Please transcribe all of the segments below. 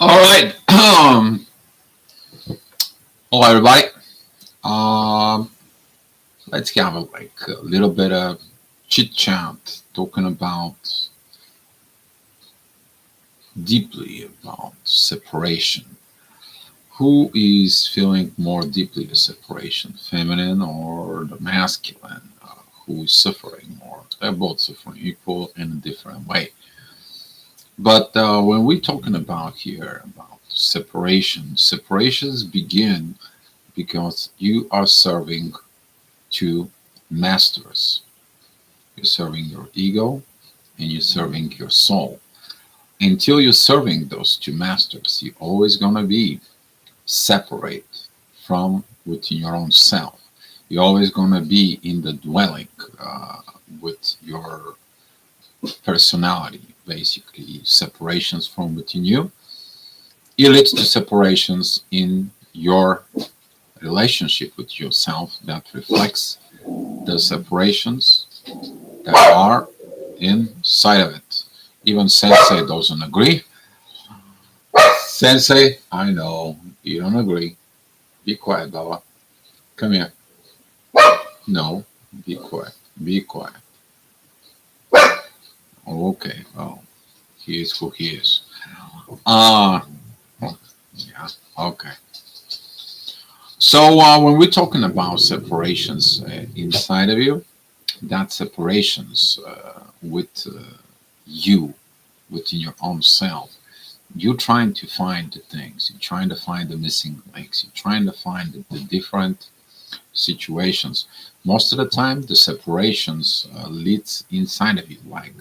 All right. Hello, everybody. Um, let's have a little bit of chit chat, talking about deeply about separation. Who is feeling more deeply the separation, feminine or the masculine? Who is suffering more? They're both suffering equal in a different way. But when we're talking about here about separation, separations begin because you are serving two masters. You're serving your ego and you're serving your soul. Until you're serving those two masters, you're always going to be separate from within your own self. You're always going to be in the dwelling with your personality, basically, separations from within you. It leads to separations in your relationship with yourself that reflects the separations that are inside of it. Even Sensei doesn't agree. Sensei, I know you don't agree. Be quiet, Baba. Come here. No, be quiet. Be quiet. Okay. Oh, he is who he is. Uh, yeah. Okay. So when we're talking about separations inside of you, that separations with you within your own self. You're trying to find the things, you're trying to find the missing links, you're trying to find the different situations. Most of the time, the separations leads inside of you. Like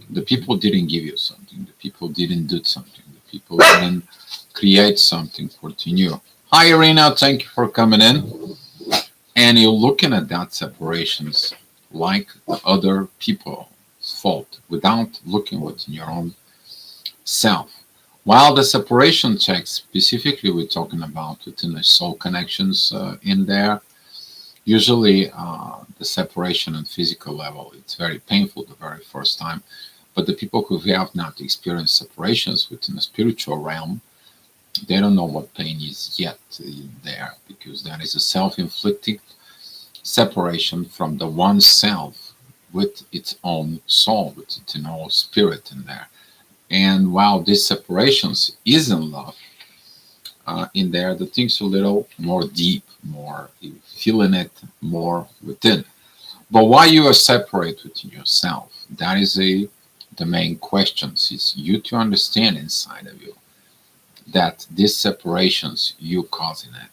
the people didn't give you something, the people didn't do something, the people didn't create something for you. Hi, Irina. Thank you for coming in. And you're looking at that separations like the other people's fault without looking within your own self. While the separation checks, specifically we're talking about within the soul connections in there, usually the separation on physical level, it's very painful the very first time. But the people who have not experienced separations within the spiritual realm, they don't know what pain is yet there, because that is a self-inflicted separation from the one self with its own soul, with its own spirit in there. And while this separations is in love, in there, the things a little more deep, more feeling it more within. But why you are separate within yourself? That is the main questions. Is you to understand inside of you that these separations you causing it.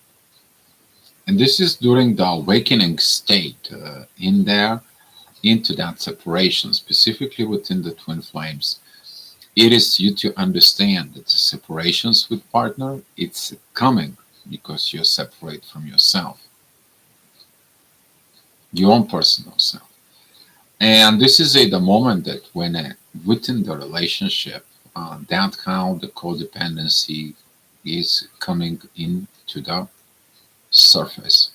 And this is during the awakening state in there into that separation, specifically within the twin flames. It is you to understand that the separations with partner, it's coming because you're separate from yourself, your own personal self. And this is the moment that when within the relationship, that how the codependency is coming into the surface.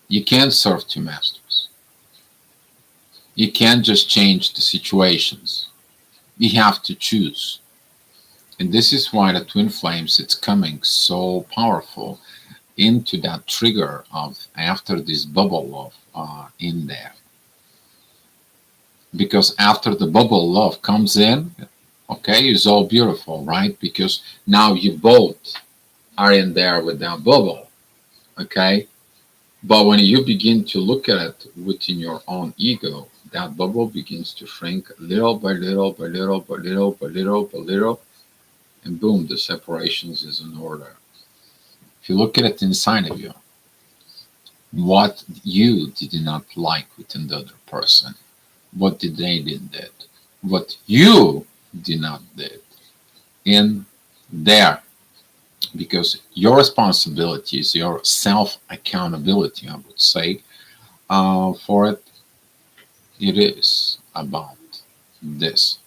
You can't serve two masters. You can't just change the situations. You have to choose. And this is why the twin flames it's coming so powerful into that trigger of after this bubble of in there. Because after the bubble love comes in, okay, it's all beautiful, right? Because now you both are in there with that bubble, okay? But when you begin to look at it within your own ego, that bubble begins to shrink little by little by little by little by little by little, and boom, the separations is in order. If you look at it inside of you, what you did not like within the other person, what did they did, what you did not did in there, because your responsibility is your self accountability, I would say, for it. It is about this.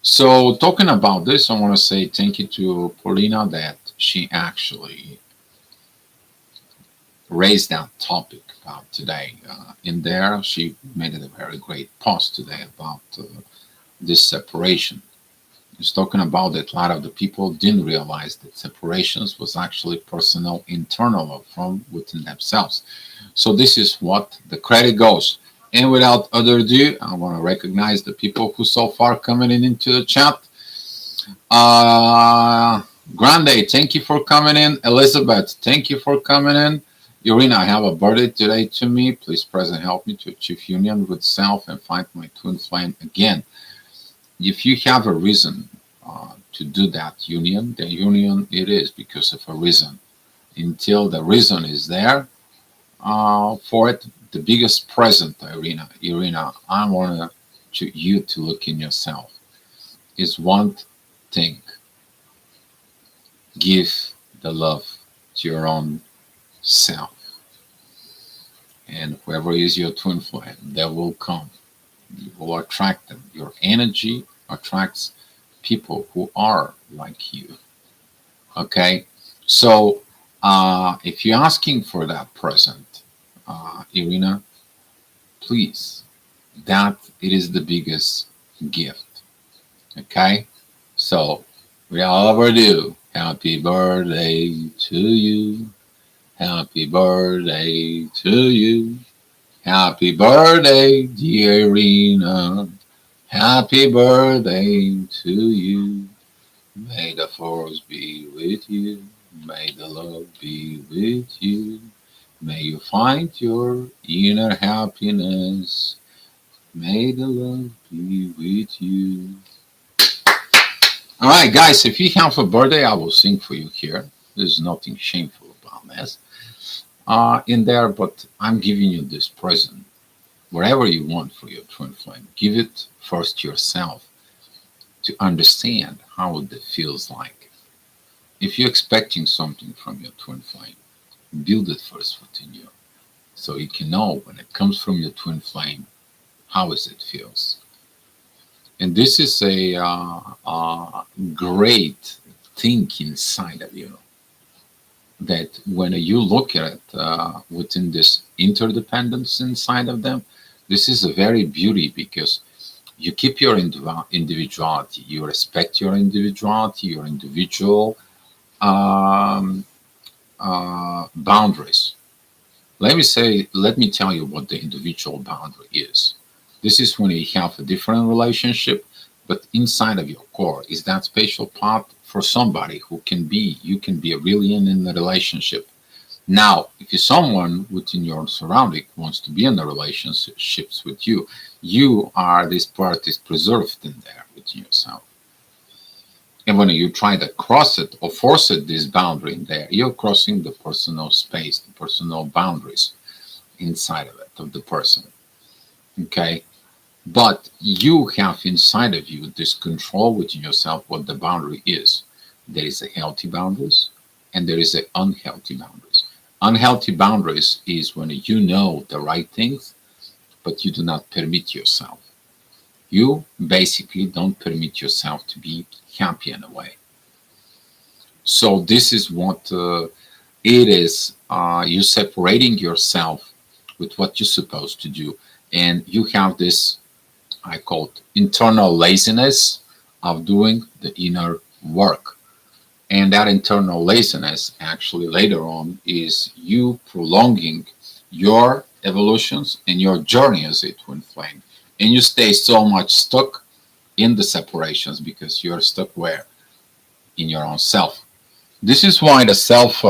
So talking about this, I want to say thank you to Paulina that she actually raised that topic today. In there, she made it a very great post today about this separation. It's talking about that a lot of the people didn't realize that separations was actually personal, internal from within themselves. So this is what the credit goes. And without other ado, I want to recognize the people who so far coming in into the chat. Uh, Grande, thank you for coming in. Elizabeth, thank you for coming in. Irina, I have a birthday today to me. Please present help me to achieve union with self and find my twin flame again. If you have a reason to do that union, the union it is because of a reason. Until the reason is there for it, the biggest present, Irina, I want you to look in yourself is one thing. Give the love to your own self. And whoever is your twin flame, they will come. You will attract them. Your energy attracts people who are like you. Okay? So if you're asking for that present, Irina, please, that it is the biggest gift. Okay? So without further ado, happy birthday to you. Happy birthday to you. Happy birthday, dear Irina. Happy birthday to you. May the force be with you. May the love be with you. May you find your inner happiness. May the love be with you. All right, guys, if you have a birthday, I will sing for you here. There's nothing shameful about this in there, but I'm giving you this present. Whatever you want for your twin flame, give it first yourself to understand how it feels like. If you're expecting something from your twin flame, build it first within you so you can know when it comes from your twin flame, how is it feels. And this is a great thing inside of you that when you look at it within this interdependence inside of them, this is a very beauty because you keep your individuality, you respect your individuality, your individual um, boundaries. Let me tell you what the individual boundary is. This is when you have a different relationship, but inside of your core is that special part for somebody who can be, you can be really in the relationship. Now, if you're someone within your surrounding wants to be in the relationships with you, you are, this part is preserved in there within yourself. And when you try to cross it or force it, this boundary in there, you're crossing the personal space, the personal boundaries inside of it, of the person. Okay? But you have inside of you this control within yourself what the boundary is. There is a healthy boundaries and there is an unhealthy boundaries. Unhealthy boundaries is when you know the right things, but you do not permit yourself. You basically don't permit yourself to be happy in a way. So this is what it is. You're separating yourself with what you're supposed to do. And you have this, I call it internal laziness of doing the inner work. And that internal laziness actually later on is you prolonging your evolutions and your journey as a twin flame. And you stay so much stuck in the separations because you're stuck where? In your own self. This is why the self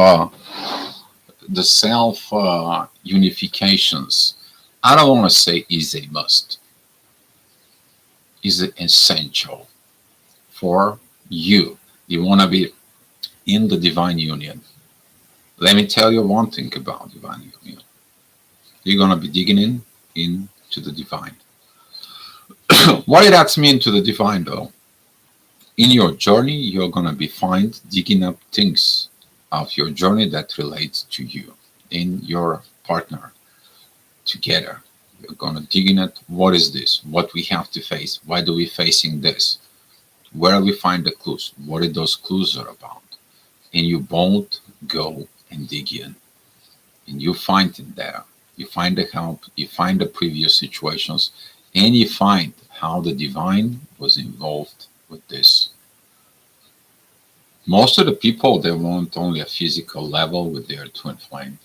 unifications, I don't want to say is a must, is essential for you. You want to be in the divine union. Let me tell you one thing about divine union. You're going to be digging into the divine. What does that mean to the divine though? In your journey, you're going to be digging up things of your journey that relates to you and your partner together. You're going to dig in it. What is this? What we have to face? Why do we facing this? Where we find the clues? What are those clues are about? And you both go and dig in. And you find it there. You find the help. You find the previous situations. And you find how the divine was involved with this Most of the people, they want only a physical level with their twin flame.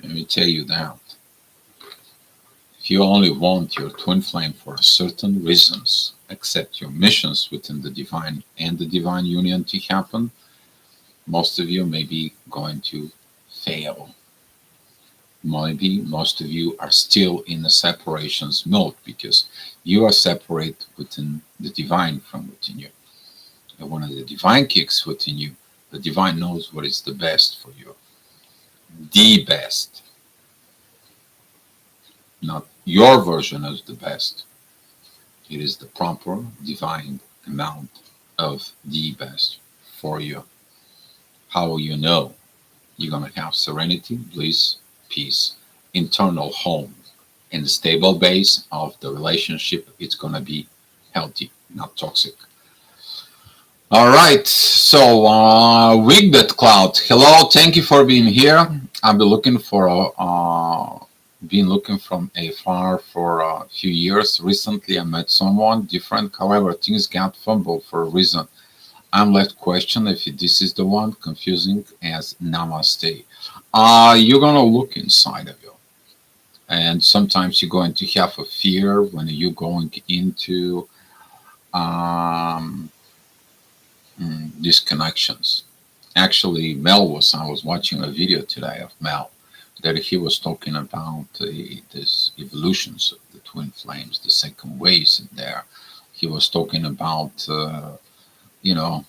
Let me tell you that. If you only want your twin flame for certain reasons, accept your missions within the divine and the divine union to happen, most of you may be going to fail. Maybe most of you are still in the separations mode because you are separate within the divine from within you. And when the divine kicks within you, the divine knows what is the best for you. The best. Not your version of the best. It is the proper divine amount of the best for you. How will you know? You're going to have serenity, bliss, peace, internal home, and the stable base of the relationship. It's going to be healthy, not toxic. All right. So, Wigbet Cloud, hello. Thank you for being here. I've been looking for been looking from afar for a few years. Recently, I met someone different. However, things got fumbled for a reason. I'm left question if this is the one, confusing as namaste. You're gonna look inside of you, and sometimes you're going to have a fear when you're going into um, these connections. Actually, I was watching a video today of Mel that he was talking about this evolutions of the twin flames, the second waves in there. He was talking about, you know,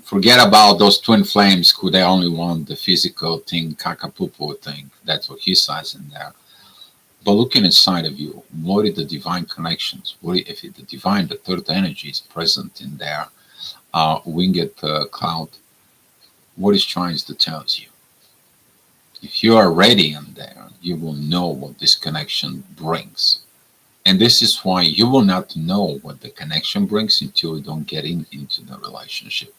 forget about those twin flames who they only want the physical thing, kakapupu thing. That's what he says in there. But looking inside of you, what are the divine connections? What if the divine, the third energy is present in there? Winged Cloud, what is trying to tell you? If you are ready in there, you will know what this connection brings. And this is why you will not know what the connection brings until you don't get into the relationship.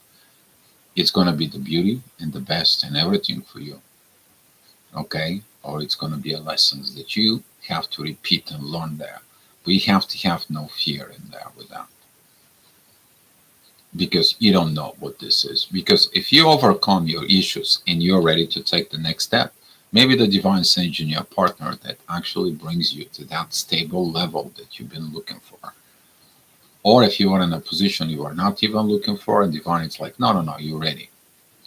It's going to be the beauty and the best and everything for you. Okay? Or it's going to be a lessons that you have to repeat and learn there. But you have to have no fear in there with that. Because you don't know what this is. Because if you overcome your issues and you're ready to take the next step, maybe the divine sends you a partner that actually brings you to that stable level that you've been looking for. Or if you are in a position you are not even looking for, and divine is like, no, no, no, you're ready.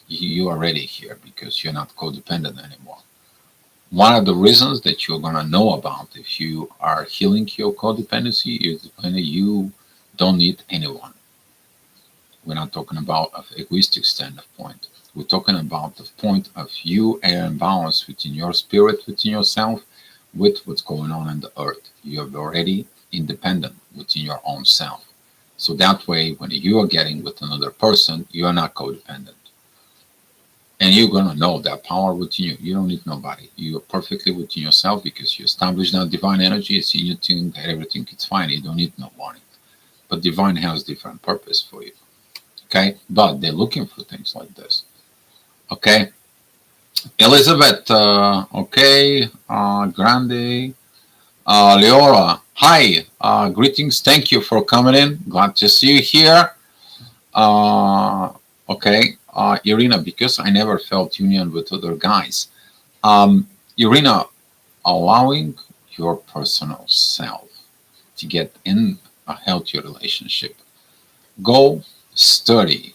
You are ready here because you're not codependent anymore. One of the reasons that you're going to know about if you are healing your codependency is when you don't need anyone. We're not talking about an egoistic standpoint. We're talking about the point of you are in balance within your spirit, within yourself, with what's going on in the earth. You're already independent within your own self. So that way, when you are getting with another person, you are not codependent. And you're going to know that power within you. You don't need nobody. You are perfectly within yourself because you establish that divine energy. It's in you think that everything is fine. You don't need nobody. But divine has different purpose for you. Okay, but they're looking for things like this. Okay, Elizabeth. Okay, Grande, Leora. Hi, greetings. Thank you for coming in. Glad to see you here. Okay, Irina. Because I never felt union with other guys. Irina, allowing your personal self to get in a healthy relationship. Go study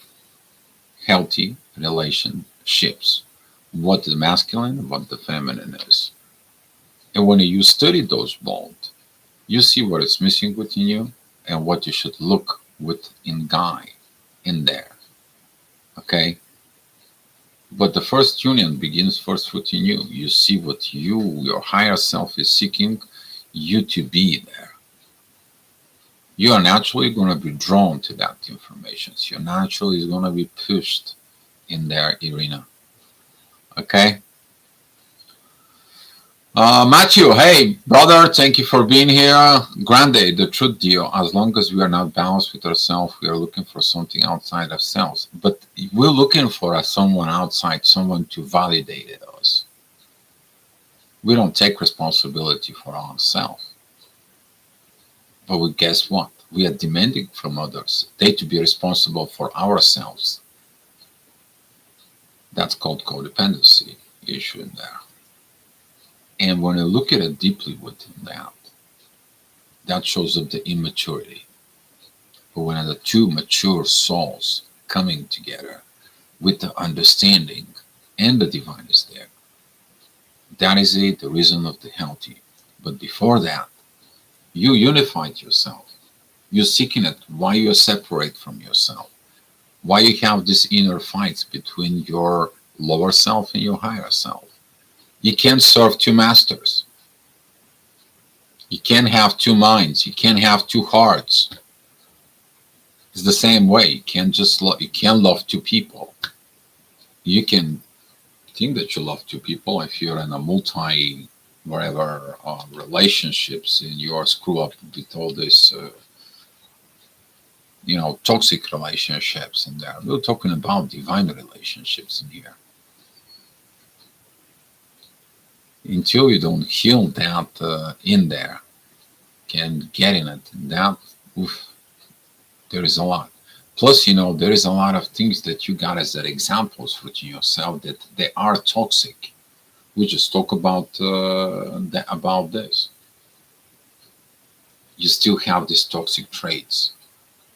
healthy relationships, what the masculine and what the feminine is. And when you study those both, you see what is missing within you and what you should look within guy in there. Okay? But the first union begins first within you. You see what your higher self is seeking you to be there. You are naturally going to be drawn to that information. So you're naturally going to be pushed in their arena. Okay? Matthew, hey, brother, thank you for being here. Grande, the truth deal, as long as we are not balanced with ourselves, we are looking for something outside ourselves. But we're looking for someone outside, someone to validate us. We don't take responsibility for ourselves. But guess what? We are demanding from others they to be responsible for ourselves. That's called codependency issue in there. And when you look at it deeply within that, that shows up the immaturity. But when the two mature souls coming together with the understanding and the divine is there, that is it, the reason of the healthy. But before that, you unified yourself. You're seeking it. Why you're separate from yourself? Why you have these inner fights between your lower self and your higher self? You can't serve two masters. You can't have two minds. You can't have two hearts. It's the same way. You can't just you can't love two people. You can think that you love two people if you're in a multi whatever relationships and you are screw up with all this toxic relationships in there. We're talking about divine relationships in here. Until you don't heal that in there, can get in it, that oof, there is a lot. Plus, there is a lot of things that you got as that examples within yourself that they are toxic. We just talk about about this. You still have these toxic traits.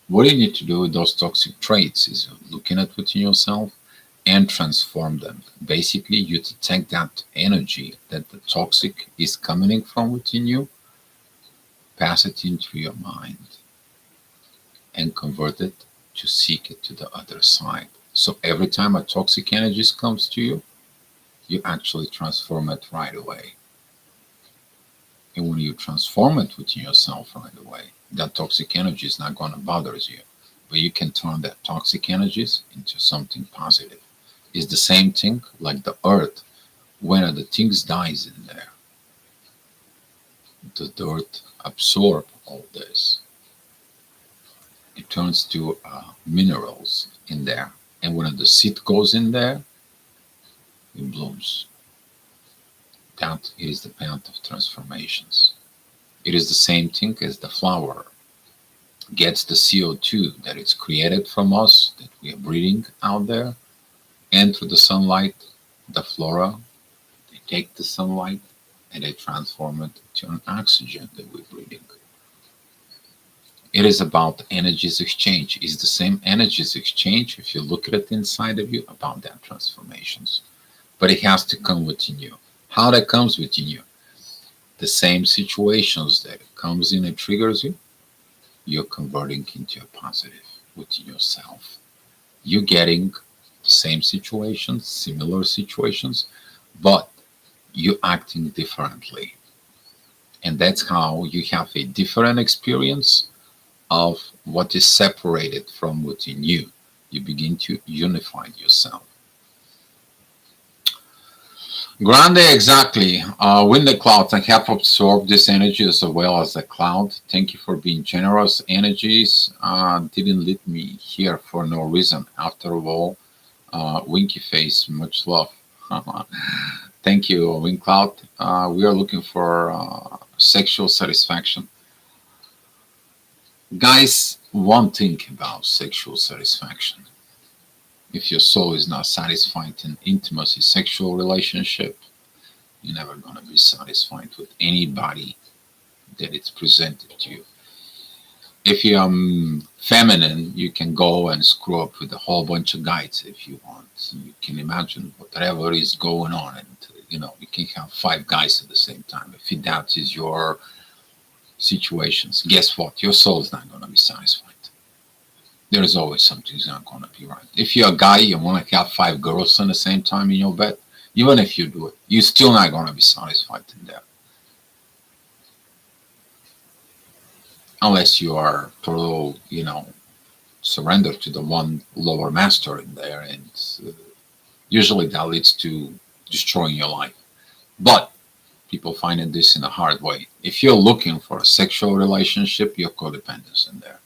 What you need to do with those toxic traits is looking at within yourself and transform them. Basically, you to take that energy that the toxic is coming from within you, pass it into your mind, and convert it to seek it to the other side. So every time a toxic energy comes to you, you actually transform it right away. And when you transform it within yourself right away, that toxic energy is not going to bother you. But you can turn that toxic energies into something positive. It's the same thing like the earth. When the things dies in there, the dirt absorb all this. It turns to minerals in there. And when the seed goes in there, it blooms. That is the path of transformations. It is the same thing as the flower gets the CO2 that is created from us, that we are breathing out there, and through the sunlight, the flora, they take the sunlight and they transform it to an oxygen that we're breathing. It is about energies exchange. It's the same energies exchange if you look at it inside of you about that transformations. But it has to come within you. How that comes within you? The same situations that it comes in and triggers you, you're converting into a positive within yourself. You're getting the same situations, similar situations, but you're acting differently. And that's how you have a different experience of what is separated from within you. You begin to unify yourself. Grande, exactly. Wind the clouds. I have absorbed this energy as well as the cloud. Thank you for being generous. Energies didn't lead me here for no reason. After all, winky face, much love. Thank you, Wind Cloud. We are looking for sexual satisfaction. Guys, one thing about sexual satisfaction. If your soul is not satisfied in intimacy, sexual relationship, you're never going to be satisfied with anybody that it's presented to you. If you're feminine, you can go and screw up with a whole bunch of guys if you want. You can imagine whatever is going on, and you can have 5 guys at the same time. If that is your situations, guess what? Your soul is not going to be satisfied. There is always something's not going to be right. If you're a guy, you want to have 5 girls at the same time in your bed, even if you do it, you're still not going to be satisfied in there. Unless you are total, surrender to the one lower master in there, and usually that leads to destroying your life. But people find this in a hard way. If you're looking for a sexual relationship, you're codependent in there.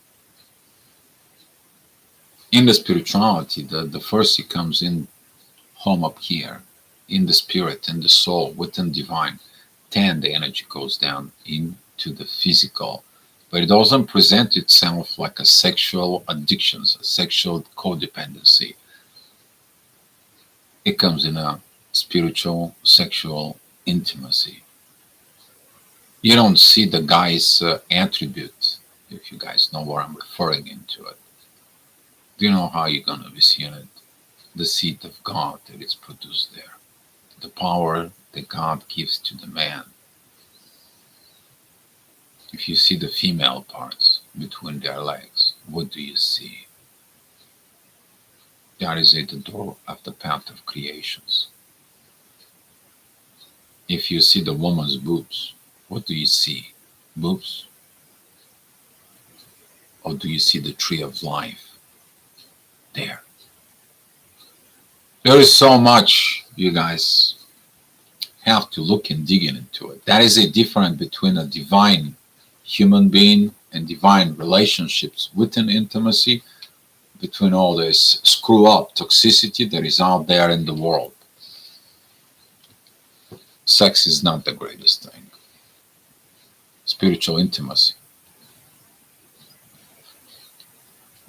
In the spirituality, the first it comes in home up here, in the spirit, in the soul, within divine. Then the energy goes down into the physical. But it doesn't present itself like a sexual addiction, a sexual codependency. It comes in a spiritual, sexual intimacy. You don't see the guy's attribute, if you guys know what I'm referring into it. Do you know how you're going to be seeing it? The seed of God that is produced there, the power that God gives to the man. If you see the female parts between their legs, what do you see? That is at the door of the path of creations. If you see the woman's boobs, what do you see? Boobs? Or do you see the tree of life there? There is so much you guys have to look and dig into it. That is a difference between a divine human being and divine relationships within intimacy, between all this screw up toxicity that is out there in the world. Sex is not the greatest thing. Spiritual intimacy,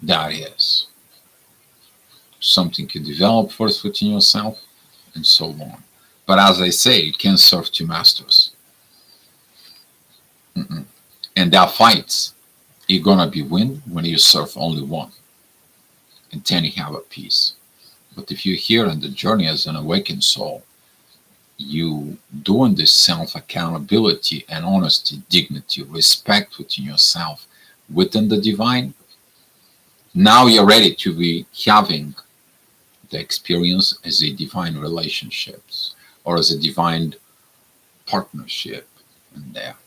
that is something you develop first within yourself and so on. But as I say, you can serve two masters. And that fights, you're gonna be win when you serve only one. And then you have a peace. But if you're here on the journey as an awakened soul, you doing this self accountability and honesty, dignity, respect within yourself, within the divine, now you're ready to be having the experience as a divine relationships or as a divine partnership in there.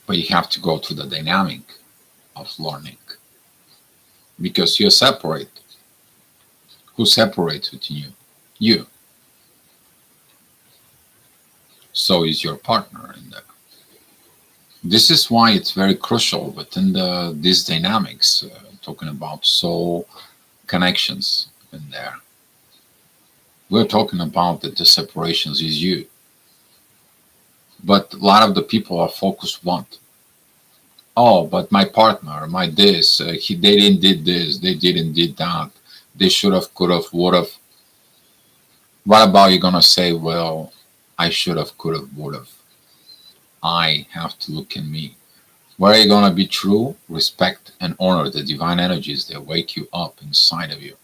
But you have to go through the dynamic of learning because you're separate. Who separates between you? You. So is your partner in there. This is why it's very crucial within these dynamics, talking about soul connections in there. We're talking about that the separations is you. But a lot of the people are focused what? Oh, but my partner, my this, they didn't did this, they didn't did that, they should have, could have, would have. What about you gonna say, well, I should have, could have, would have? I have to look in me. Where are you gonna be true, respect, and honor the divine energies that wake you up inside of you?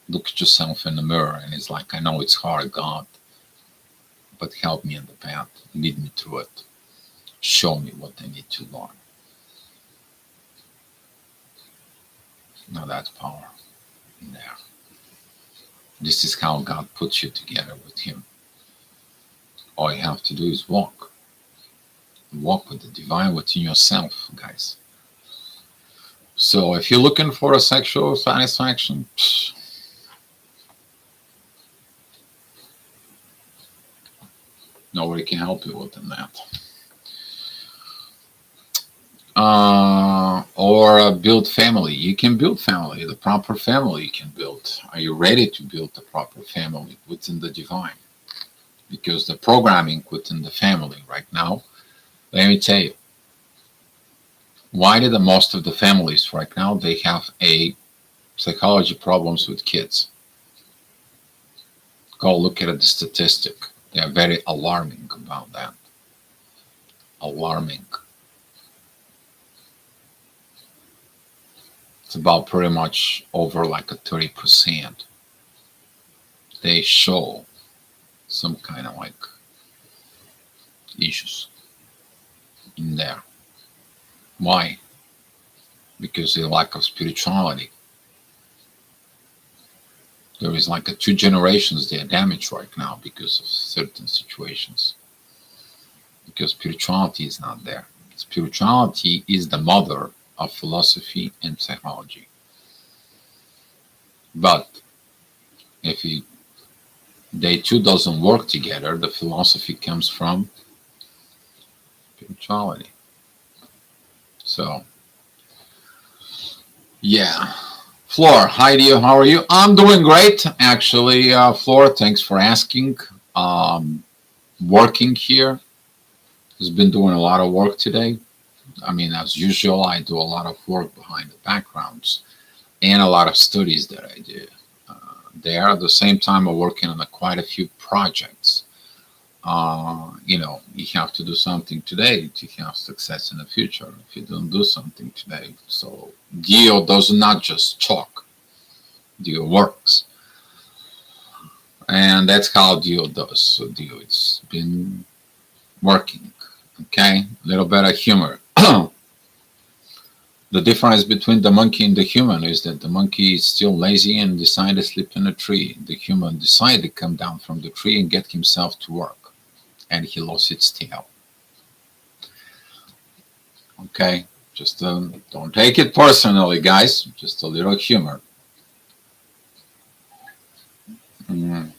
Look at yourself in the mirror and it's like, I know it's hard, God, but help me in the path. Lead me through it. Show me what I need to learn. Now that's power in there. This is how God puts you together with Him. All you have to do is walk. Walk with the divine within yourself, guys. So if you're looking for a sexual satisfaction, nobody can help you within that. Or build family. You can build family, the proper family you can build. Are you ready to build the proper family within the divine? Because the programming within the family right now, let me tell you, why do the most of the families right now, they have a psychology problems with kids? Go look at the statistic. They are very alarming about that. Alarming. It's about pretty much over like a 30%. They show some kind of like issues in there. Why? Because the lack of spirituality. There is like a 2 generations they are damaged right now because of certain situations. Because spirituality is not there. Spirituality is the mother of philosophy and psychology. But if they two doesn't work together, the philosophy comes from spirituality. So, yeah. Floor, hi dear, how are you? I'm doing great, actually. Floor, thanks for asking. Working here. Has been doing a lot of work today. I mean, as usual, I do a lot of work behind the backgrounds and a lot of studies that I do. there. At the same time, I'm working on quite a few projects. You have to do something today to have success in the future. If you don't do something today, so Dio does not just talk, Dio works. And that's how Dio does. So Dio, it's been working. Okay, a little bit of humor. The difference between the monkey and the human is that the monkey is still lazy and decided to sleep in a tree. The human decided to come down from the tree and get himself to work, and he lost its tail. Okay, just don't take it personally, guys. Just a little humor. Mm.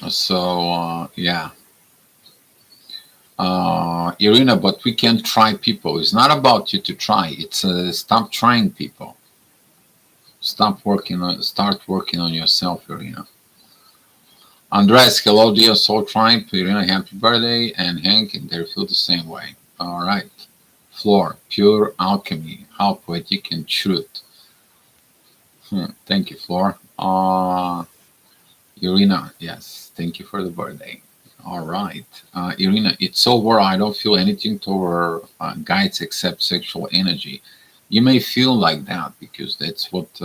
So yeah. Irina, but we can try people. It's not about you to try. It's stop trying people. Start working on yourself, Irina. Andres, hello, dear Soul Tribe. Irina, happy birthday. And Hank, and they feel the same way. All right. Floor, pure alchemy. How poetic and truth. Thank you, Floor. Irina, yes. Thank you for the birthday. All right. Irina, it's over. I don't feel anything toward guides except sexual energy. You may feel like that because that's what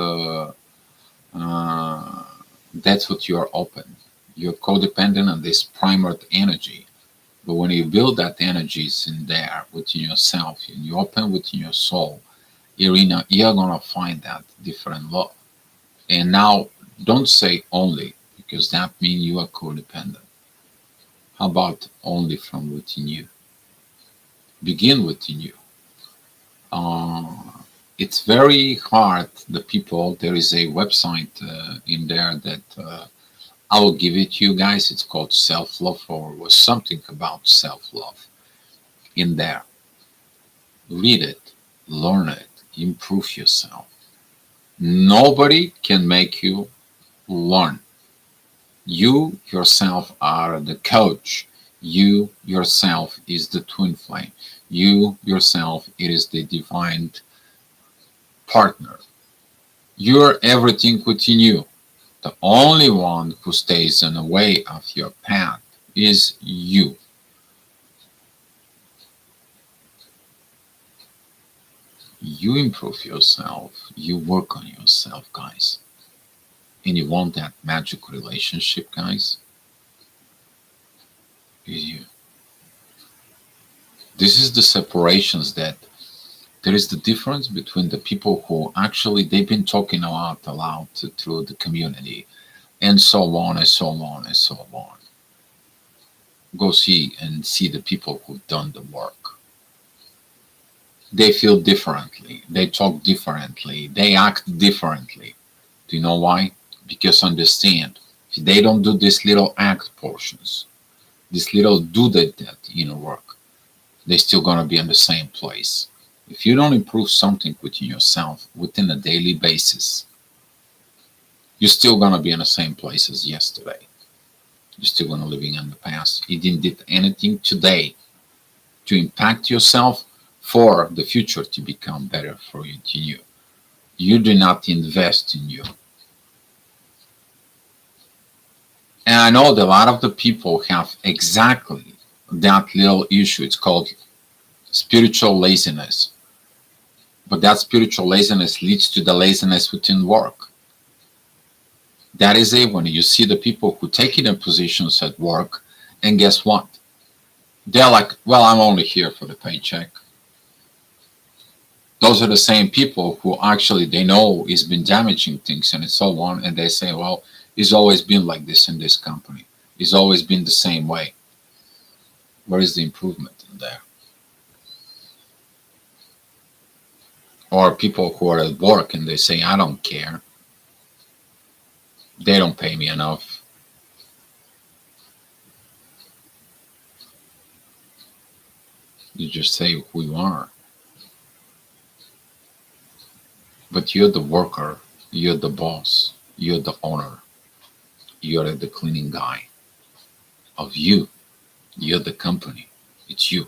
you're open. You're codependent on this primary energy. But when you build that energy is in there within yourself and you open within your soul, Irina, you're gonna find that different love. And now don't say only, because that means you are codependent. How about only from within you? Begin within you. It's very hard. The people, there is a website in there that I will give it to you guys. It's called Self Love or something about self love. In there, read it, learn it, improve yourself. Nobody can make you learn. You yourself are the coach. You yourself is the twin flame. You yourself is the divine partner. You're everything within you. The only one who stays in the way of your path is you. You improve yourself. You work on yourself, guys. And you want that magic relationship, guys? You. This is the separations that there is the difference between the people who actually they've been talking out aloud through the community and so on and so on and so on. Go see the people who've done the work. They feel differently, they talk differently, they act differently. Do you know why? Because understand, if they don't do these little act portions, this little do that inner work, they're still gonna be in the same place. If you don't improve something within yourself within a daily basis, you're still gonna be in the same place as yesterday. You're still gonna living in the past. You didn't did anything today to impact yourself for the future to become better for you. To you. You do not invest in you. And I know that a lot of the people have exactly that little issue. It's called spiritual laziness. But that spiritual laziness leads to the laziness within work. That is it when you see the people who take in their positions at work, and guess what? They're like, well, I'm only here for the paycheck. Those are the same people who actually they know it's been damaging things and so on, and they say, well, it's always been like this in this company. It's always been the same way. Where is the improvement in there? Or people who are at work and they say, I don't care. They don't pay me enough. You just say who you are. But you're the worker, you're the boss, you're the owner, you're the cleaning guy of you. You're the company. It's you.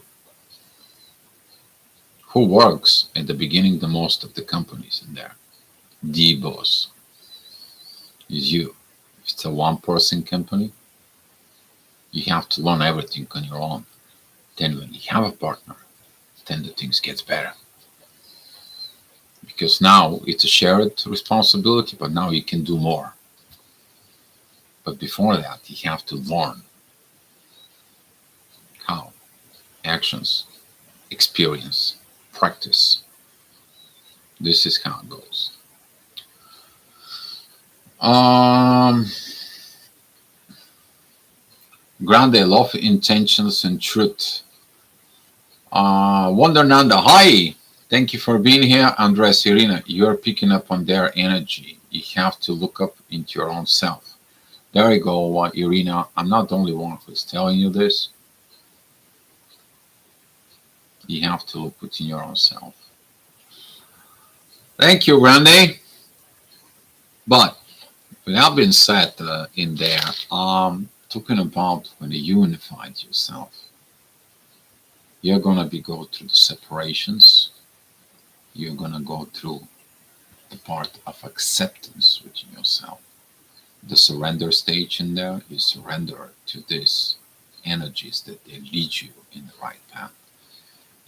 Who works at the beginning the most of the companies in there? The boss is you. If it's a one-person company, you have to learn everything on your own. Then when you have a partner, then the things gets better. Because now it's a shared responsibility, but now you can do more. But before that, you have to learn how, actions, experience, practice. This is how it goes. Um, Grande, love, intentions, and truth. Wonder Nanda, hi. Thank you for being here, Andres, Irina. You're picking up on their energy. You have to look up into your own self. There you go, Irina. I'm not the only one who's telling you this. You have to look within your own self. Thank you, Randy. But with that being said, in there, talking about when you unified yourself, you're gonna be go through the separations. You're gonna go through the part of acceptance within yourself. The surrender stage in there, you surrender to these energies that they lead you in the right path.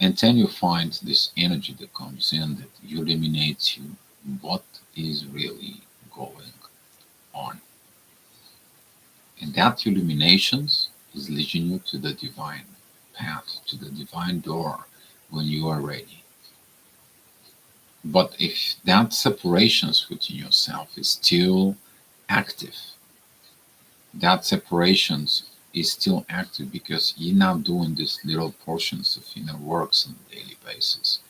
And then you find this energy that comes in that illuminates you what is really going on. And that illuminations is leading you to the divine path, to the divine door when you are ready. But if that separations within yourself is still active, that separations is still active because you're not doing these little portions of inner works on a daily basis.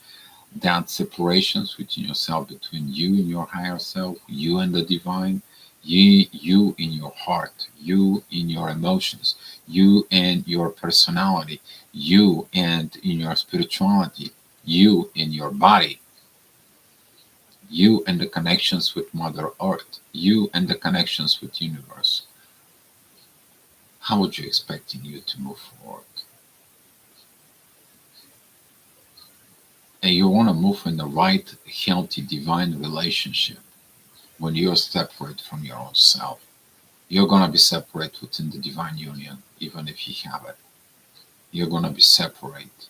That separations within yourself between you and your higher self, you and the divine, you in your heart, you in your emotions, you and your personality, you and in your spirituality, you in your body, you and the connections with Mother Earth, you and the connections with universe. How would you expect you to move forward? And you want to move in the right, healthy, divine relationship when you're separate from your own self. You're going to be separate within the divine union, even if you have it. You're going to be separate,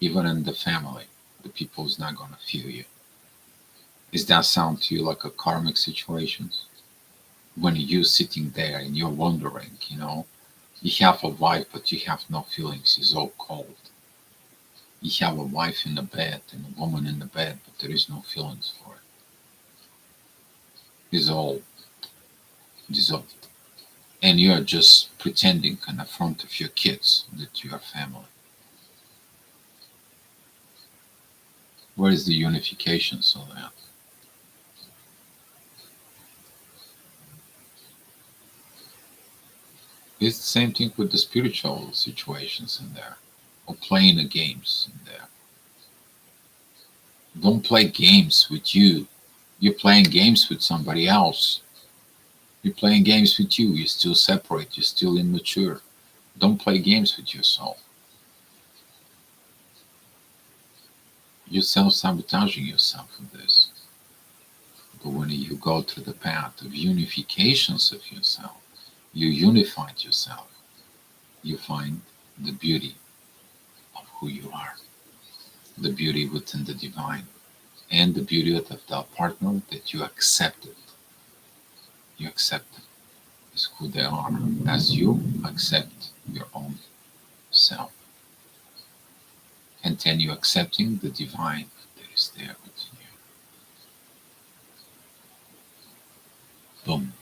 even in the family. The people's not going to feel you. Does that sound to you like a karmic situation? When you're sitting there and you're wondering, you have a wife, but you have no feelings. It's all cold. You have a wife in the bed and a woman in the bed, but there is no feelings for it. It's all dissolved. And you are just pretending in the front of your kids that you are family. Where is the unification of that? It's the same thing with the spiritual situations in there, or playing the games in there. Don't play games with you. You're playing games with somebody else. You're playing games with you. You're still separate. You're still immature. Don't play games with yourself. You're self-sabotaging yourself with this. But when you go through the path of unifications of yourself, you unified yourself, you find the beauty of who you are, the beauty within the divine, and the beauty of the partner that you accepted. You accept them as who they are, as you accept your own self. And then you accepting the divine that is there within you. Boom.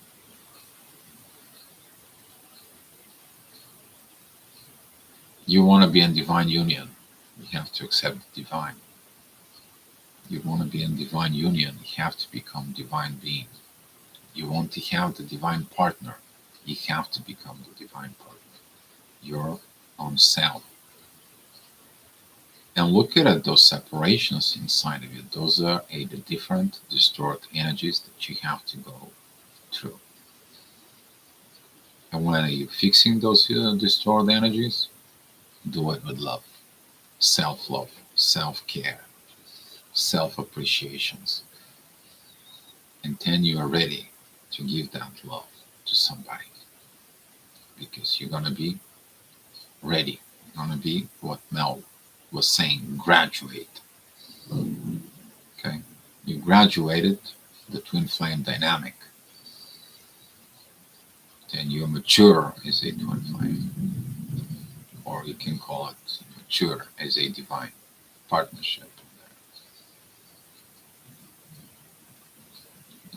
You want to be in divine union, you have to accept the divine. You want to be in divine union, you have to become divine being. You want to have the divine partner, you have to become the divine partner, your own self. And look at those separations inside of you. Those are the different distorted energies that you have to go through. And when you're fixing those distorted energies, do it with love, self-care. self-appreciations. And then you are ready to give that love to somebody, because you're going to be ready. You're going to be what Mel was saying, graduate. Okay? You graduated the twin flame dynamic. Then you mature as a twin flame, or you can call it mature as a divine partnership.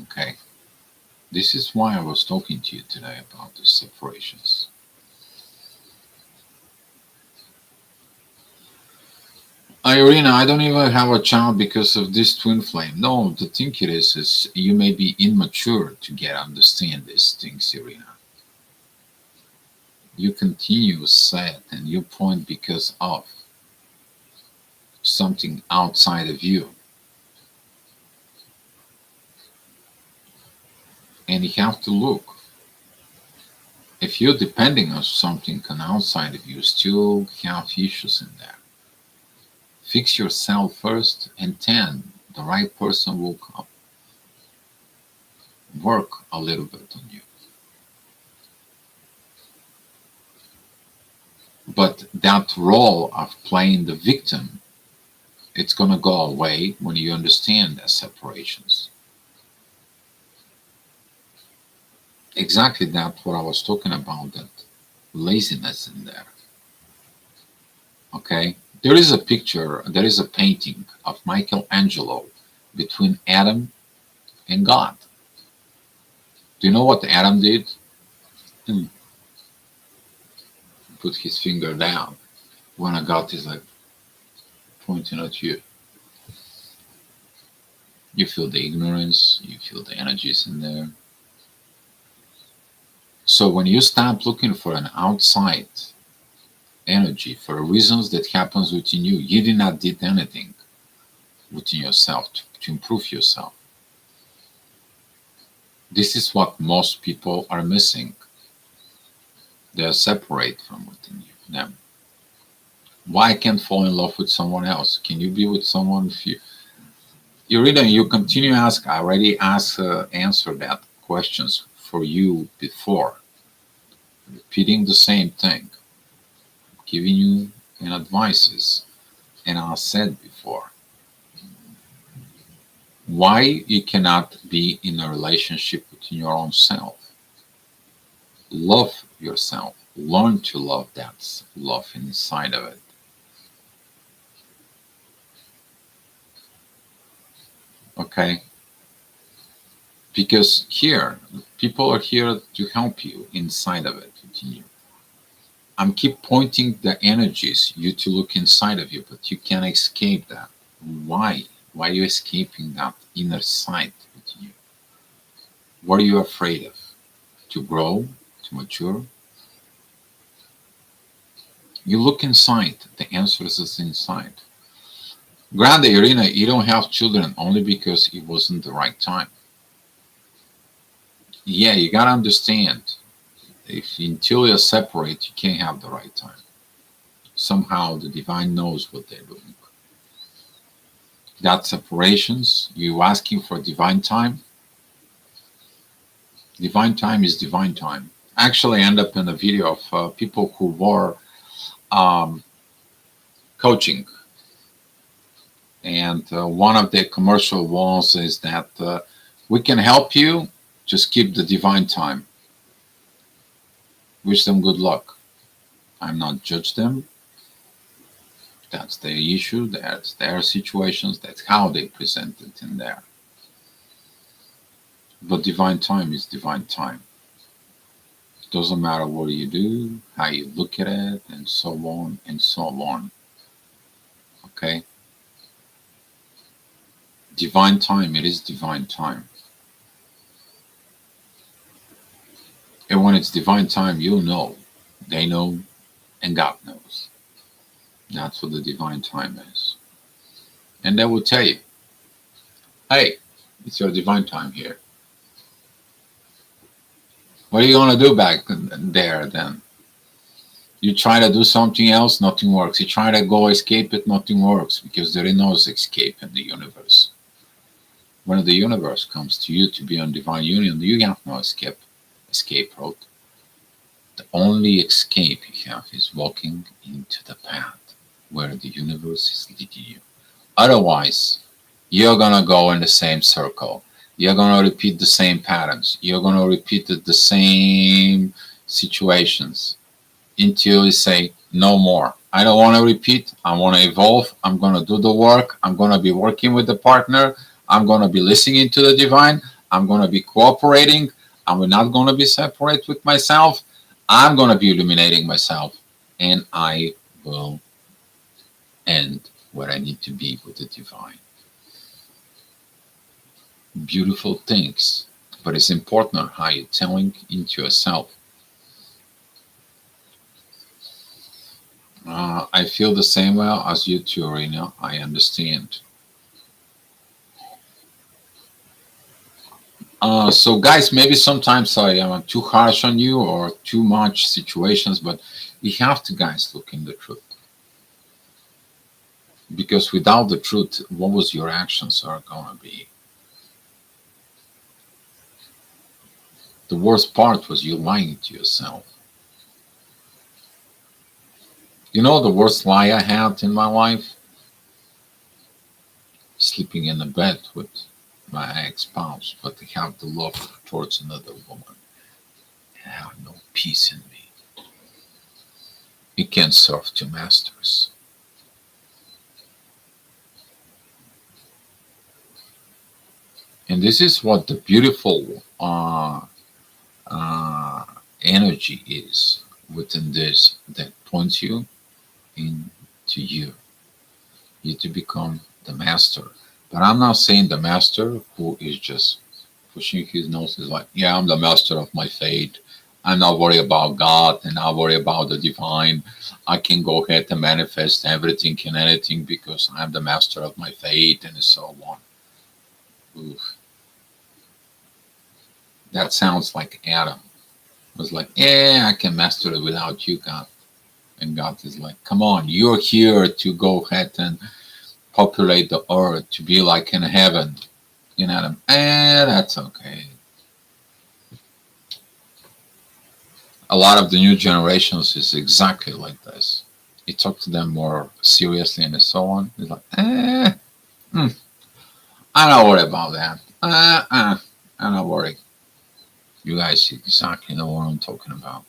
Okay? This is why I was talking to you today about the separations. Irina, I don't even have a child because of this twin flame. No, the thing it is you may be immature to get understand these things, Irina. You continue sad and you point because of something outside of you. And you have to look. If you're depending on something outside of you, still have issues in there. Fix yourself first, and then the right person will come. Work a little bit on you. But that role of playing the victim, it's going to go away when you understand the separations. Exactly that's what I was talking about, that laziness in there. Okay? There is a picture, there is a painting of Michelangelo between Adam and God. Do you know what Adam did? Put his finger down when God is like pointing at you. You feel the ignorance, you feel the energies in there. So when you stop looking for an outside energy for reasons that happens within you, you did not did anything within yourself to improve yourself. This is what most people are missing. They are separate from within you. Now, why can't fall in love with someone else? Can you be with someone if you read and you continue to ask? I already answered that questions for you before, repeating the same thing, giving you advices, and I said before, why you cannot be in a relationship with your own self. Love yourself. Learn to love that love inside of it. Okay? Because here, people are here to help you inside of it. I'm keep pointing the energies you to look inside of you, but you can't escape that. Why? Why are you escaping that inner sight within you? What are you afraid of? To grow? To mature? You look inside. The answer is inside. Grande, Irina, you don't have children only because it wasn't the right time. Yeah, you gotta understand. If until you're separate, you can't have the right time. Somehow the divine knows what they're doing. That separations, you asking for divine time. Divine time is divine time. Actually, I end up in a video of people who were coaching, and one of the commercial walls is that we can help you, just keep the divine time. Wish them good luck. I'm not judge them. That's their issue, that's their situations, that's how they present it in there. But divine time is divine time. It doesn't matter what you do, how you look at it, and so on and so on. Okay? Divine time, it is divine time. And when it's divine time, you'll know, they know, and God knows. That's what the divine time is. And they will tell you, hey, it's your divine time here. What are you going to do back there then? You try to do something else, nothing works. You try to go escape it, nothing works because there is no escape in the universe. When the universe comes to you to be on divine union, you have no escape route. The only escape you have is walking into the path where the universe is leading you. Otherwise, you're gonna go in the same circle. You're gonna repeat the same patterns. You're gonna repeat the same situations until you say, no more. I don't want to repeat. I want to evolve. I'm going to do the work. I'm going to be working with the partner. I'm going to be listening to the divine. I'm going to be cooperating. I'm not going to be separate with myself. I'm going to be illuminating myself. And I will end where I need to be with the divine. Beautiful things. But it's important how you're telling into yourself. I feel the same way as you too, Rena. I understand. So, guys, maybe sometimes I am too harsh on you or too much situations, but we have to, guys, look in the truth. Because without the truth, what was your actions are gonna be? The worst part was you lying to yourself. You know the worst lie I had in my life? Sleeping in a bed with my ex-spouse, but I have the love towards another woman. I have no peace in me. You can't serve two masters. And this is what the beautiful uh, energy is within this that points you into you. You to become the master. But I'm not saying the master who is just pushing his nose is like, yeah, I'm the master of my fate. I'm not worried about God and not worried about the divine. I can go ahead and manifest everything and anything because I'm the master of my fate and so on. Oof. That sounds like Adam. It was like, yeah, I can master it without you, God. And God is like, come on, you're here to go ahead and populate the earth, to be like in heaven. You know, that's okay. A lot of the new generations is exactly like this. You talk to them more seriously and so on. It's like, I'm not worried about that. I'm not worried. You guys exactly know what I'm talking about.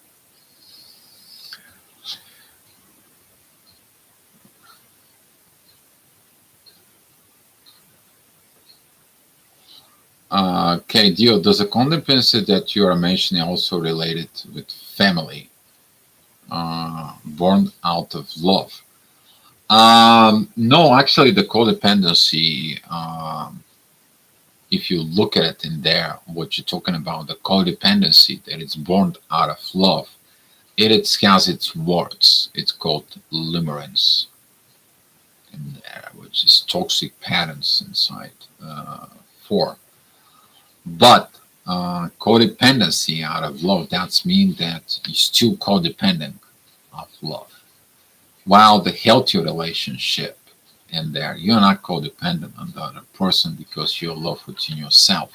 Okay, Dio, does the codependency that you are mentioning also related with family, born out of love? No, actually, the codependency, if you look at it in there, what you're talking about, the codependency that is born out of love, it has its words. It's called limerence, in there, which is toxic patterns inside form. But codependency out of love, that's mean that you're still codependent of love. While the healthy relationship in there, you're not codependent on the other person because you love within yourself.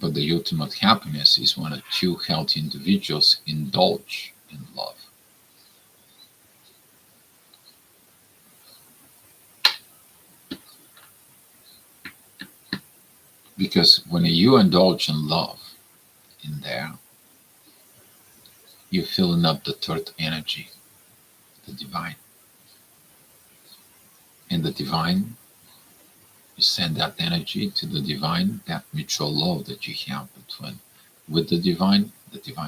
But the ultimate happiness is when the two healthy individuals indulge in love. Because when you indulge in love in there, you're filling up the third energy, the divine. And the divine, you send that energy to the divine, that mutual love that you have between with the divine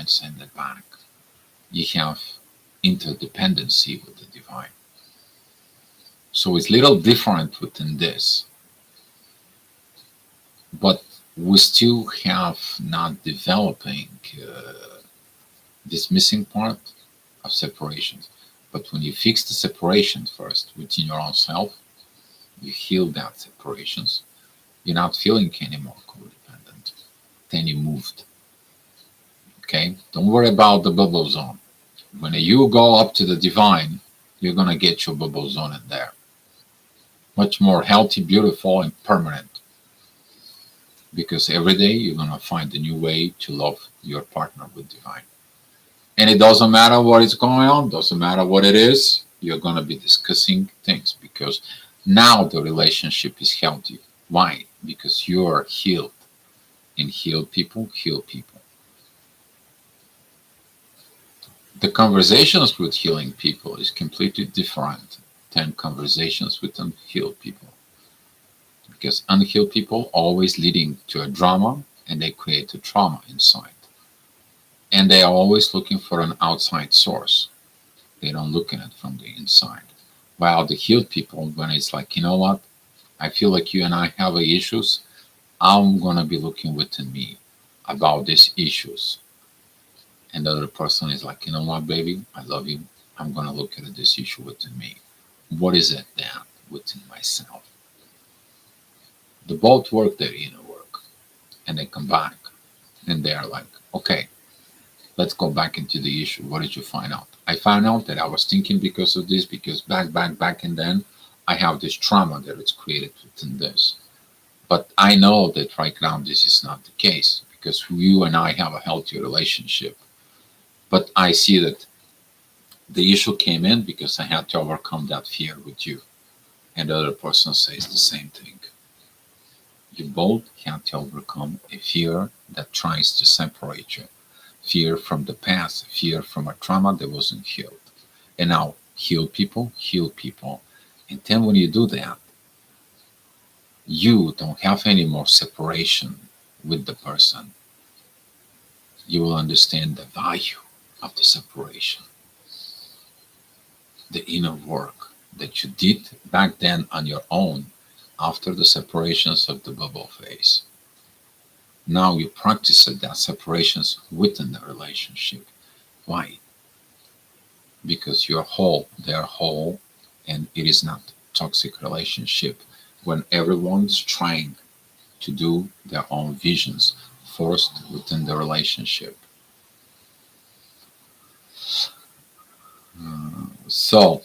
send it back. You have interdependency with the divine. So it's little different within this, but we still have not developing this missing part of separations. But when you fix the separations first within your own self, you heal that separations. You're not feeling anymore codependent. Then you moved. Okay? Don't worry about the bubble zone. When you go up to the divine, you're going to get your bubble zone in there. Much more healthy, beautiful, and permanent. Because every day you're going to find a new way to love your partner with divine. And it doesn't matter what is going on, doesn't matter what it is, you're going to be discussing things because now the relationship is healthy. Why? Because you're healed. And healed people heal people. The conversations with healing people is completely different than conversations with unhealed people. Because unhealed people always leading to a drama and they create a trauma inside. And they are always looking for an outside source. They don't look at it from the inside. While the healed people, when it's like, you know what, I feel like you and I have issues, I'm gonna be looking within me about these issues. And the other person is like, you know what, baby, I love you. I'm gonna look at this issue within me. What is it then within myself? The both work their inner work and they come back and they are like, okay, let's go back into the issue. What did you find out? I found out that I was thinking because of this, because back, and then I have this trauma that it's created within this. But I know that right now this is not the case because you and I have a healthy relationship. But I see that the issue came in because I had to overcome that fear with you. And the other person says the same thing. You both have to overcome a fear that tries to separate you. Fear from the past, fear from a trauma that wasn't healed. And now, heal people, heal people. And then when you do that, you don't have any more separation with the person. You will understand the value of the separation, the inner work that you did back then on your own after the separations of the bubble phase. Now you practice that separations within the relationship. Why? Because you're whole, they're whole, and it is not toxic relationship when everyone's trying to do their own visions forced within the relationship. So,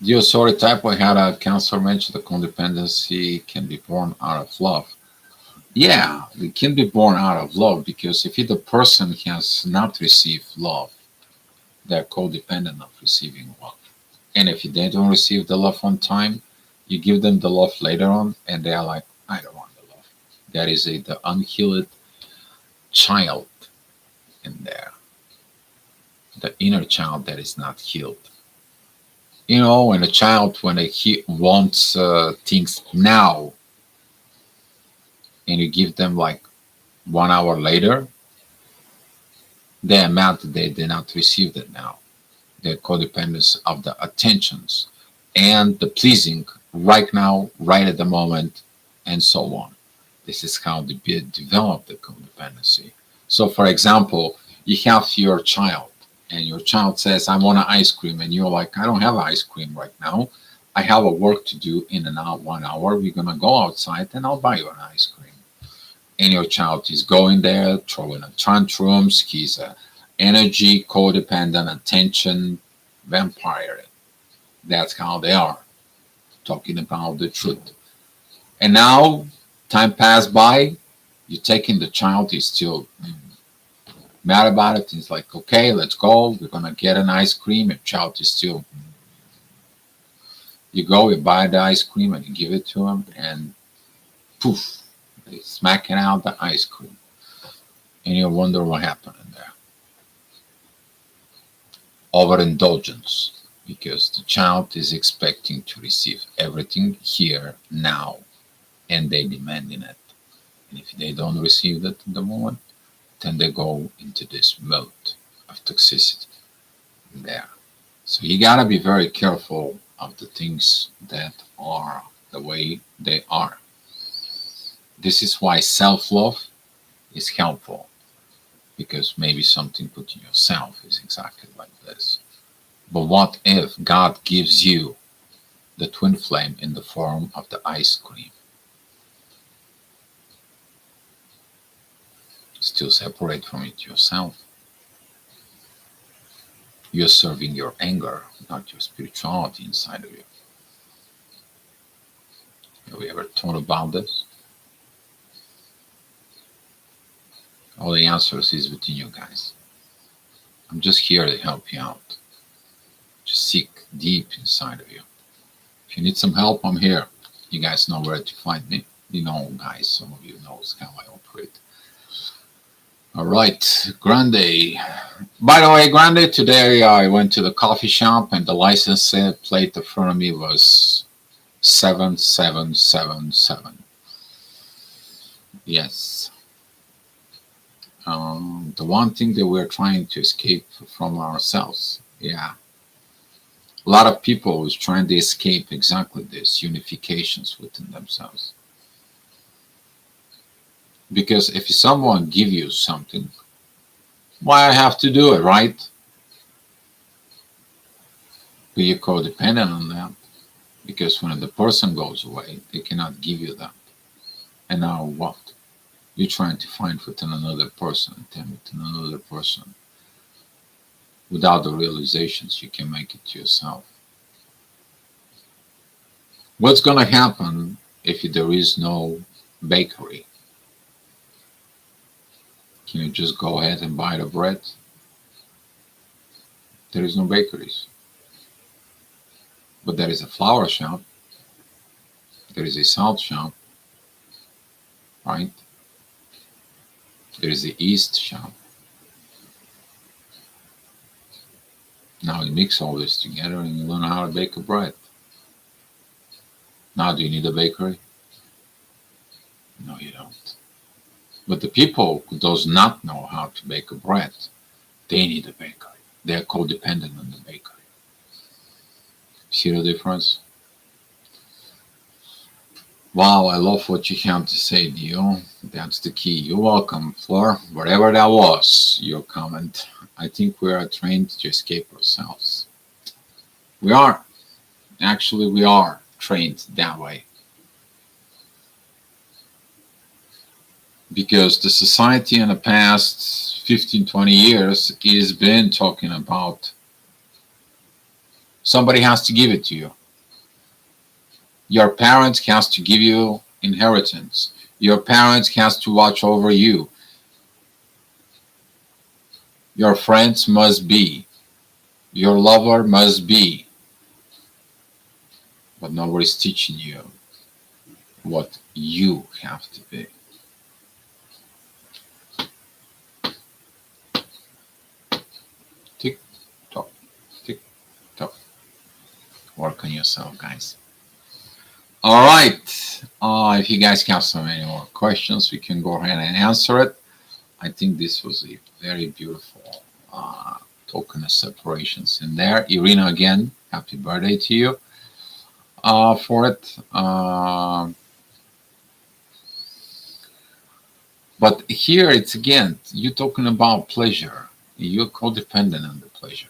dear sorry type, I had a counselor mention the codependency can be born out of love. Yeah, it can be born out of love because if the person has not received love, they're codependent of receiving love. And if they don't receive the love on time, you give them the love later on, and they're like, I don't want the love. That is the unhealed child in there, the inner child that is not healed. You know, when a child, when he wants things now, and you give them like 1 hour later, they are mad that they did not receive it now. The codependence of the attentions and the pleasing right now, right at the moment, and so on. This is how they develop the codependency. So, for example, you have your child, and your child says, I want an ice cream, and you're like, I don't have ice cream right now. I have a work to do in an hour, 1 hour. We're gonna go outside, and I'll buy you an ice cream. And your child is going there, throwing a tantrums. He's a energy codependent, attention vampire. That's how they are, talking about the truth. And now, time passed by, you're taking the child, he's still mad about it. He's like, okay, let's go. We're going to get an ice cream. If child is still, you go, you buy the ice cream and you give it to him, and poof, they smacking out the ice cream. And you wonder what happened in there. Overindulgence, because the child is expecting to receive everything here, now, and they demanding it. And if they don't receive it in the moment, then they go into this mode of toxicity there. So you gotta be very careful of the things that are the way they are. This is why self-love is helpful, because maybe something put in yourself is exactly like this. But what if God gives you the twin flame in the form of the ice cream? Still separate from it yourself. You're serving your anger, not your spirituality inside of you. Have you ever thought about this? All the answers is within you guys. I'm just here to help you out. Just seek deep inside of you. If you need some help, I'm here. You guys know where to find me. You know, guys, some of you knows how I operate. All right, Grande. By the way, Grande, today I went to the coffee shop and the license plate in front of me was 7777. Yes. The one thing that we're trying to escape from ourselves. Yeah. A lot of people is trying to escape exactly this unifications within themselves. Because if someone give you something, why I have to do it, right? But you're codependent on that. Because when the person goes away, they cannot give you that. And now what? You're trying to find within another person, then within another person. Without the realizations, you can make it to yourself. What's going to happen if there is no bakery? Can you just go ahead and buy the bread? There is no bakeries. But there is a flour shop. There is a salt shop. Right? There is the yeast shop. Now you mix all this together and you learn how to bake a bread. Now do you need a bakery? No, you don't. But the people who does not know how to bake a bread, they need a bakery. They're codependent on the bakery. See the difference? Wow, I love what you have to say, Dio. That's the key. You're welcome, Flor. Whatever that was, your comment. I think we are trained to escape ourselves. We are. Actually, we are trained that way. Because the society in the past 15, 20 years has been talking about somebody has to give it to you. Your parents has to give you inheritance. Your parents has to watch over you. Your friends must be. Your lover must be. But nobody's teaching you what you have to be. Tick tock, tick tock. Work on yourself, guys. All right. If you guys have some any more questions, we can go ahead and answer it. I think this was a very beautiful token of separations in there. Irina, again, happy birthday to you for it. But here it's again, you're talking about pleasure. You're codependent on the pleasure.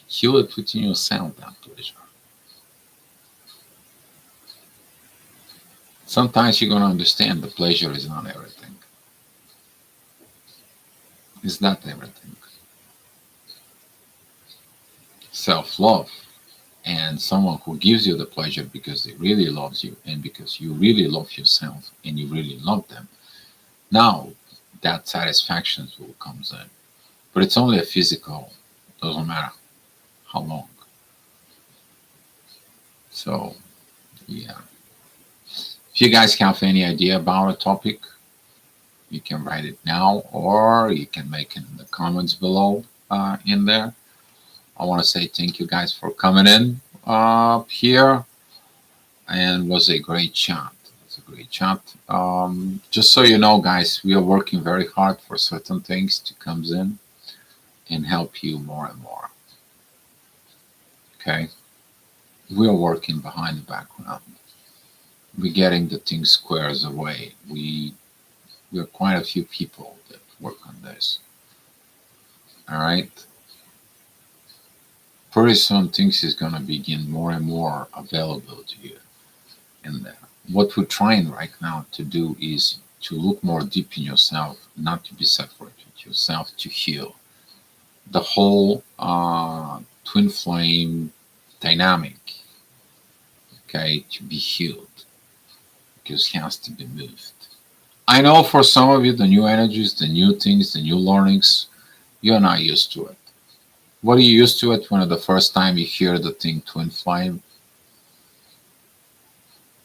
Heal it within yourself, that pleasure. Sometimes you're going to understand the pleasure is not everything. It's not everything. Self-love and someone who gives you the pleasure because they really loves you and because you really love yourself and you really love them. Now that satisfaction will comes in. But it's only a physical, doesn't matter how long. So yeah. If you guys have any idea about a topic, you can write it now or you can make it in the comments below in there. I want to say thank you guys for coming in here, and it was a great chat. It was a great chat. Just so you know, guys, we are working very hard for certain things to come in and help you more and more. Okay, we are working behind the background. We're getting the things squares away. We're quite a few people that work on this. All right. Pretty soon things is gonna begin more and more available to you in there. What we're trying right now to do is to look more deep in yourself, not to be separate with yourself, to heal the whole twin flame dynamic, okay, to be healed because it has to be moved. I know for some of you, the new energies, the new things, the new learnings, you're not used to it. What are you used to it when the first time you hear the thing twin flame?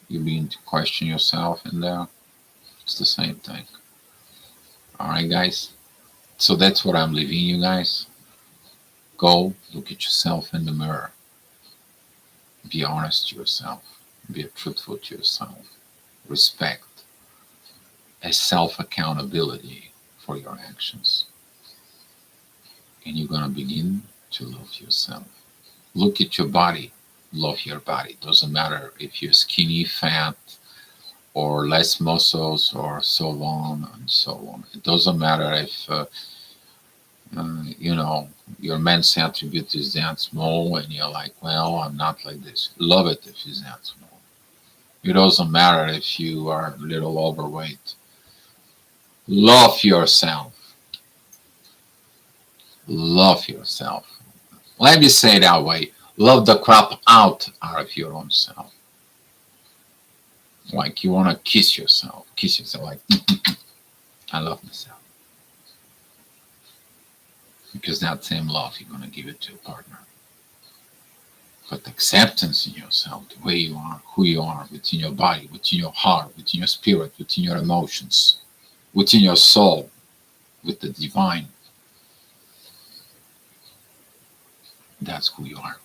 You begin to question yourself in there. It's the same thing. All right, guys. So that's what I'm leaving you guys. Go look at yourself in the mirror. Be honest to yourself. Be truthful to yourself. Respect a self accountability for your actions. And you're going to begin to love yourself. Look at your body. Love your body. Doesn't matter if you're skinny, fat, or less muscles, or so on and so on. It doesn't matter if you know, your men's attribute is that small and you're like, well, I'm not like this. Love it if it's that small. It doesn't matter if you are a little overweight. Love yourself. Love yourself. Let me say it that way. Love the crap out of your own self. Like you want to kiss yourself. Kiss yourself like, I love myself. Because that same love you're going to give it to a partner. But acceptance in yourself, the way you are, who you are, within your body, within your heart, within your spirit, within your emotions, within your soul, with the divine. That's who you are.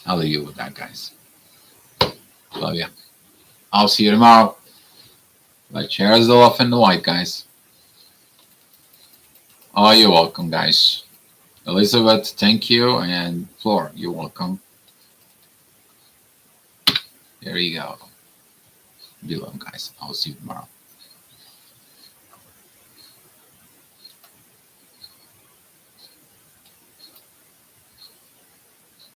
I'll leave you with that, guys. Love you. I'll see you tomorrow. Let's share the love and the light, guys. Oh, you're welcome, guys. Elizabeth, thank you. And Flor, you're welcome. There you go. Be well, guys. I'll see you tomorrow.